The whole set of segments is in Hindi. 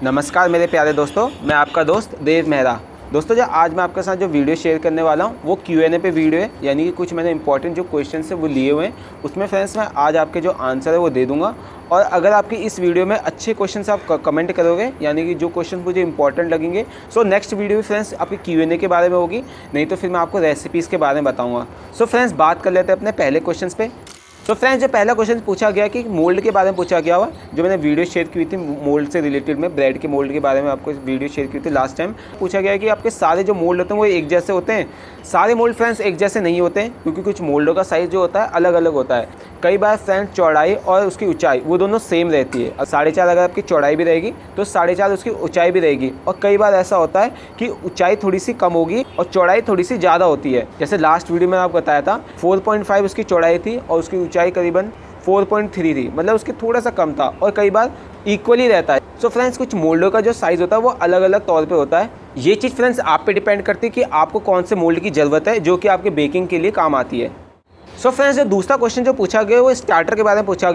नमस्कार मेरे प्यारे दोस्तों, मैं आपका दोस्त देव मेहरा। दोस्तों जो आज मैं आपके साथ जो वीडियो शेयर करने वाला हूँ वो Q&A पे वीडियो है, यानी कि कुछ मैंने इंपॉर्टेंट जो क्वेश्चन है वो लिए हुए हैं। उसमें फ्रेंड्स मैं आज आपके जो आंसर है वो दे दूँगा। और अगर आपकी इस वीडियो में अच्छे क्वेश्चन आप कमेंट करोगे, यानी कि जो क्वेश्चन मुझे इंपॉर्टेंट लगेंगे, सो नेक्स्ट वीडियो भी फ्रेंड्स आपकी Q&A के बारे में होगी, नहीं तो फिर मैं आपको रेसिपीज़ के बारे में बताऊँगा। सो फ्रेंड्स बात कर लेते हैं अपने पहले क्वेश्चन पे। तो फ्रेंड्स जो पहला क्वेश्चन पूछा गया कि मोल्ड के बारे में पूछा गया हुआ, जो मैंने वीडियो शेयर की थी मोल्ड से रिलेटेड में, ब्रेड के मोल्ड के बारे में आपको वीडियो शेयर की थी लास्ट टाइम। पूछा गया है कि आपके सारे जो मोल्ड होते हैं वो एक जैसे होते हैं। सारे मोल्ड फ्रेंड्स एक जैसे नहीं होते हैं, क्योंकि कुछ मोल्डों का साइज़ जो होता है अलग अलग होता है। कई बार फ्रेंड्स चौड़ाई और उसकी ऊंचाई वो दोनों सेम रहती है। 4.5 अगर आपकी चौड़ाई भी रहेगी तो 4.5 उसकी ऊंचाई भी रहेगी। और कई बार ऐसा होता है कि ऊंचाई थोड़ी सी कम होगी और चौड़ाई थोड़ी सी ज़्यादा होती है। जैसे लास्ट वीडियो में आपको बताया था 4.5 उसकी चौड़ाई थी और उसकी ऊंचाई करीबन 4.3 थी, मतलब उसके थोड़ा सा कम था। और कई बार इक्वली रहता है। सो फ्रेंड्स कुछ मोल्डों का जो साइज़ होता है वो अलग अलग तौर पे होता है। ये चीज़ फ्रेंड्स आप पे डिपेंड करती है कि आपको कौन से मोल्ड की ज़रूरत है जो कि आपके बेकिंग के लिए काम आती है। सो फ्रेंड्स जो दूसरा क्वेश्चन जो पूछा गया वो स्टार्टर के बारे में पूछा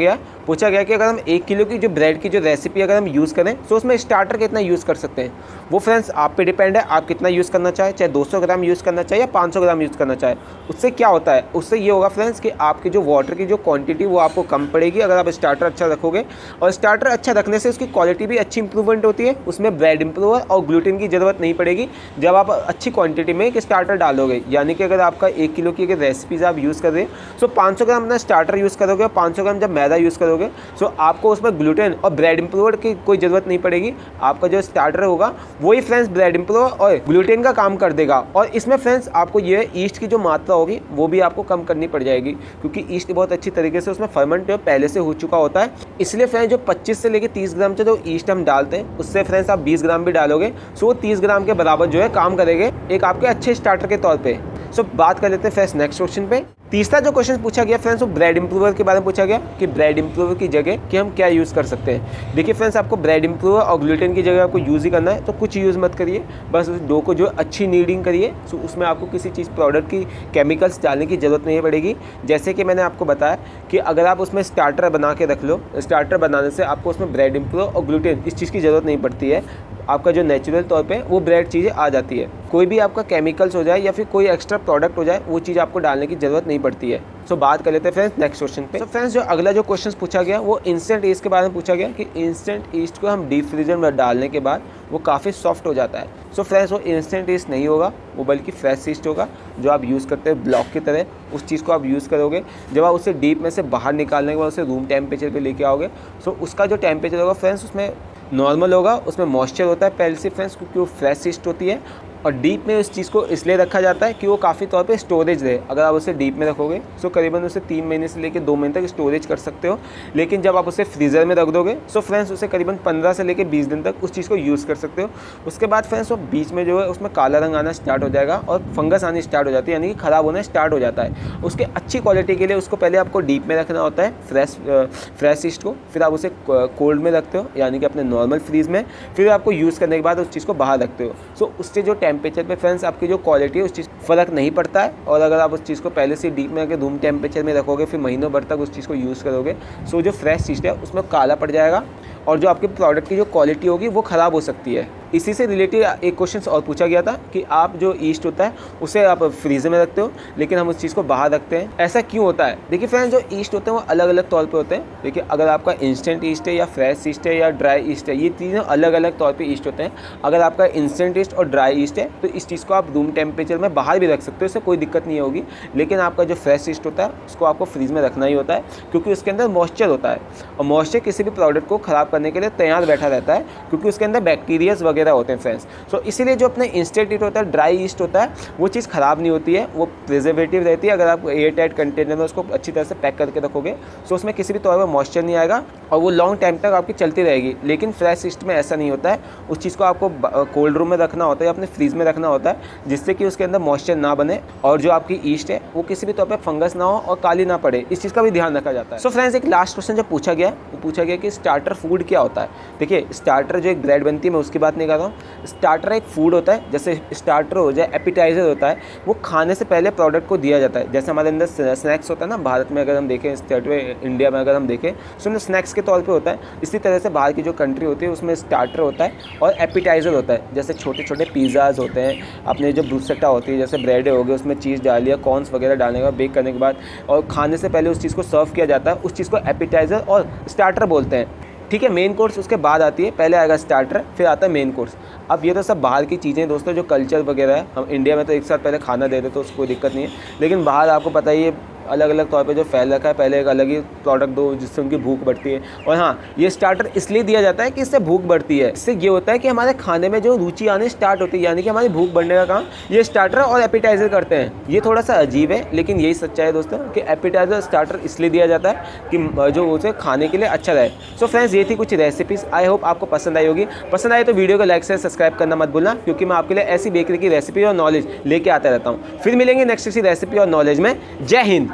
गया कि अगर हम 1 किलो की जो ब्रेड की जो रेसिपी अगर हम यूज़ करें तो उसमें स्टार्टर कितना यूज़ कर सकते हैं। वो फ्रेंड्स आप पे डिपेंड है, आप कितना यूज़ करना चाहे, चाहे 200 ग्राम यूज़ करना चाहे या 500 ग्राम यूज़ करना चाहे। उससे क्या होता है, उससे ये होगा फ्रेंड्स कि आपकी जो वाटर की जो क्वांटिटी वो आपको कम पड़ेगी अगर आप स्टार्टर अच्छा रखोगे। और स्टार्टर अच्छा रखने से उसकी क्वालिटी भी अच्छी इंप्रूवमेंट होती है, उसमें ब्रेड इम्प्रूवर और ग्लूटेन की ज़रूरत नहीं पड़ेगी जब आप अच्छी क्वान्टिटी में एक स्टार्टर डालोगे। यानी कि अगर आपका 1 किलो की अगर रेसिपीज़ आप यूज़ कर रहे हैं सो 500 ग्राम अपना स्टार्टर यूज़ करोगे और 500 ग्राम जब मैदा यूज़ करोगे सो आपको उसमें ग्लूटेन और ब्रेड इम्प्रूवर की कोई ज़रूरत नहीं पड़ेगी। आपका जो स्टार्टर होगा वही फ्रेंड्स ब्रेड इम्प्रूवर और ग्लूटेन का काम कर देगा। और इसमें फ्रेंड्स आपको ये ईस्ट की जो मात्रा होगी वो भी आपको कम करनी पड़ जाएगी, क्योंकि ईस्ट बहुत अच्छी तरीके से उसमें फर्मेंट पहले से हो चुका होता है। इसलिए फ्रेंड्स जो 25 से लेकर 30 ग्राम से जो ईस्ट हम डालते हैं उससे फ्रेंड्स आप 20 ग्राम भी डालोगे सो वो 30 ग्राम के बराबर जो है काम करेंगे एक आपके अच्छे स्टार्टर के तौर पे। सो बात कर लेते हैं फ्रेंड्स नेक्स्ट क्वेश्चन पे। तीसरा जो क्वेश्चन पूछा गया फ्रेंड्स वो ब्रेड इम्प्रूवर के बारे में पूछा गया कि ब्रेड इम्प्रूवर की जगह कि हम क्या यूज़ कर सकते हैं। देखिए फ्रेंड्स आपको ब्रेड इम्प्रूवर और ग्लूटेन की जगह आपको यूज़ ही करना है, तो कुछ यूज़ मत करिए, बस उस डो को जो अच्छी नीडिंग करिए। सो उसमें आपको किसी चीज़ प्रोडक्ट की केमिकल्स डालने की ज़रूरत नहीं पड़ेगी। जैसे कि मैंने आपको बताया कि अगर आप उसमें स्टार्टर बना के रख लो, स्टार्टर बनाने से आपको उसमें ब्रेड इम्प्रूवर और ग्लूटेन इस चीज़ की ज़रूरत नहीं पड़ती है। आपका जो नेचुरल तौर पे वो ब्रेड चीज़ें आ जाती है। कोई भी आपका केमिकल्स हो जाए या फिर कोई एक्स्ट्रा प्रोडक्ट हो जाए वो चीज़ आपको डालने की ज़रूरत नहीं पड़ती है। सो बात कर लेते हैं फ्रेंड्स नेक्स्ट क्वेश्चन पे। सो फ्रेंड्स जो अगला जो क्वेश्चन पूछा गया वो इंस्टेंट ईस्ट के बारे में पूछा गया कि इंस्टेंट ईस्ट को हम डीप फ्रीजर में डालने के बाद वो काफ़ी सॉफ्ट हो जाता है। सो फ्रेंड्स वो इंस्टेंट ईस्ट नहीं होगा, वो बल्कि फ्रेश ईस्ट होगा जो आप यूज़ करते हैं ब्लॉक की तरह। उस चीज़ को आप यूज़ करोगे जब आप उसे डीप में से बाहर निकालने के बाद उसे रूम टेम्परेचर पे लेके आओगे। सो उसका जो टेम्परेचर होगा फ्रेंड्स उसमें नॉर्मल होगा, उसमें मॉइस्चर होता है पहले से फ्रेंड्स, क्योंकि वो फ्रेश ईस्ट होती है। और डीप में उस चीज़ को इसलिए रखा जाता है कि वो काफ़ी तौर पे स्टोरेज रहे। अगर आप उसे डीप में रखोगे सो करीबन उसे 3 महीने से लेकर 2 महीने तक स्टोरेज कर सकते हो। लेकिन जब आप उसे फ्रीज़र में रख दोगे सो फ्रेंड्स उसे करीबन 15 से लेकर 20 दिन तक उस चीज़ को यूज़ कर सकते हो। उसके बाद फ्रेंड्स वो बीच में जो है उसमें काला रंग आना स्टार्ट हो जाएगा और फंगस आनी स्टार्ट हो जाती है, यानी कि ख़राब होना स्टार्ट हो जाता है। उसके अच्छी क्वालिटी के लिए उसको पहले आपको डीप में रखना होता है फ्रेश ईस्ट को, फिर आप उसे कोल्ड में रखते हो यानी कि अपने नॉर्मल फ्रीज में, फिर आपको यूज़ करने के बाद उस चीज़ को बाहर रखते हो। सो उससे जो टेम्परेचर पे फ्रेंड्स आपकी जो क्वालिटी है उस चीज़ फ़र्क नहीं पड़ता है। और अगर आप उस चीज़ को पहले से डीप में आके रूम टेम्परेचर में रखोगे फिर महीनों भर तक उस चीज़ को यूज़ करोगे सो जो फ्रेश चीज़ है उसमें काला पड़ जाएगा और जो आपके प्रोडक्ट की जो क्वालिटी होगी वो ख़राब हो सकती है। इसी से रिलेटेड एक क्वेश्चन और पूछा गया था कि आप जो ईस्ट होता है उसे आप फ्रीज़र में रखते हो लेकिन हम उस चीज़ को बाहर रखते हैं, ऐसा क्यों होता है। देखिए फ्रेंड्स जो ईस्ट होते हैं वो अलग अलग तौर पे होते हैं। देखिए अगर आपका इंस्टेंट ईस्ट है या फ्रेश ईस्ट है या ड्राई ईस्ट है, ये तीनों अलग अलग तौर पे ईस्ट होते हैं। अगर आपका इंस्टेंट ईस्ट और ड्राई ईस्ट है तो इस चीज़ को आप रूम टेम्परेचर में बाहर भी रख सकते हो, इससे कोई दिक्कत नहीं होगी। लेकिन आपका जो फ्रेश ईस्ट होता है उसको आपको फ्रीज में रखना ही होता है, क्योंकि उसके अंदर मॉइस्चर होता है और मॉइस्चर किसी भी प्रोडक्ट को ख़राब करने के लिए तैयार बैठा रहता है, क्योंकि उसके अंदर बैक्टीरियाज वगैरह होते हैं फ्रेंड्स। सो इसीलिए जो अपने इंस्टेंट ईस्ट होता है, ड्राई ईस्ट होता है, वो चीज़ ख़राब नहीं होती है, वो प्रिजर्वेटिव रहती है। अगर आप एयर टाइट कंटेनर में उसको अच्छी तरह से पैक करके रखोगे सो उसमें किसी भी तौर पर मॉइस्चर नहीं आएगा और वो लॉन्ग टाइम तक आपकी चलती रहेगी। लेकिन फ्रेश ईस्ट में ऐसा नहीं होता है, उस चीज़ को आपको कोल्ड रूम में रखना होता है या अपने फ्रीज में रखना होता है, जिससे कि उसके अंदर मॉइस्चर ना बने और जो आपकी ईस्ट है वो किसी भी तौर पर फंगस ना हो और काली ना पड़े। इस चीज़ का भी ध्यान रखा जाता है। सो फ्रेंड्स एक लास्ट क्वेश्चन जो पूछा गया वो पूछा गया कि स्टार्टर फूड क्या होता है। देखिए स्टार्टर जो एक ब्रेड बनती है मैं उसकी बात नहीं कर कर रहा हूँ, स्टार्टर एक फूड होता है, जैसे स्टार्टर हो जाए, एपिटाइज़र होता है, वो खाने से पहले प्रोडक्ट को दिया जाता है। जैसे हमारे अंदर स्नैक्स होता है ना, भारत में अगर हम देखें, स्टेट में, इंडिया में अगर हम देखें तो उसमें स्नैक्स के तौर पे होता है। इसी तरह से बाहर की जो कंट्री होती है उसमें स्टार्टर होता है और एपिटाइज़र होता है। जैसे छोटे छोटे पिज़्ज़ाज़ होते हैं, अपने जो ब्रूसेटा होती है, जैसे ब्रेड हो गए, उसमें चीज़ डाल दिया, कॉर्न्स वगैरह डालने के बाद, बेक करने के बाद, और खाने से पहले उस चीज़ को सर्व किया जाता है, उस चीज़ को एपिटाइज़र और स्टार्टर बोलते हैं। ठीक है, मेन कोर्स उसके बाद आती है, पहले आएगा स्टार्टर, फिर आता है मेन कोर्स। अब ये तो सब बाहर की चीज़ें दोस्तों, जो कल्चर वगैरह है। हम इंडिया में तो एक साथ पहले खाना दे देते तो उसको कोई दिक्कत नहीं है, लेकिन बाहर आपको पता ही है अलग अलग तौर पे जो फैल रखा है, पहले एक अलग ही प्रोडक्ट दो जिससे उनकी भूख बढ़ती है। और हाँ, ये स्टार्टर इसलिए दिया जाता है कि इससे भूख बढ़ती है। इससे ये होता है कि हमारे खाने में जो रुचि आनी स्टार्ट होती है, यानी कि हमारी भूख बढ़ने का काम ये स्टार्टर और एपिटाइज़र करते हैं। ये थोड़ा सा अजीब है, लेकिन यही सच्चाई है दोस्तों कि एपिटाइज़र स्टार्टर इसलिए दिया जाता है कि जो उसे खाने के लिए अच्छा रहे। सो फ्रेंड्स, ये थी कुछ रेसिपीज़, आई होप आपको पसंद आई होगी। पसंद आए तो वीडियो को लाइक से सब्सक्राइब करना मत भूलना, क्योंकि मैं आपके लिए ऐसी बेकरी की रेसिपी और नॉलेज लेके आता रहता हूँ। फिर मिलेंगे नेक्स्ट किसी रेसिपी और नॉलेज में। जय हिंद।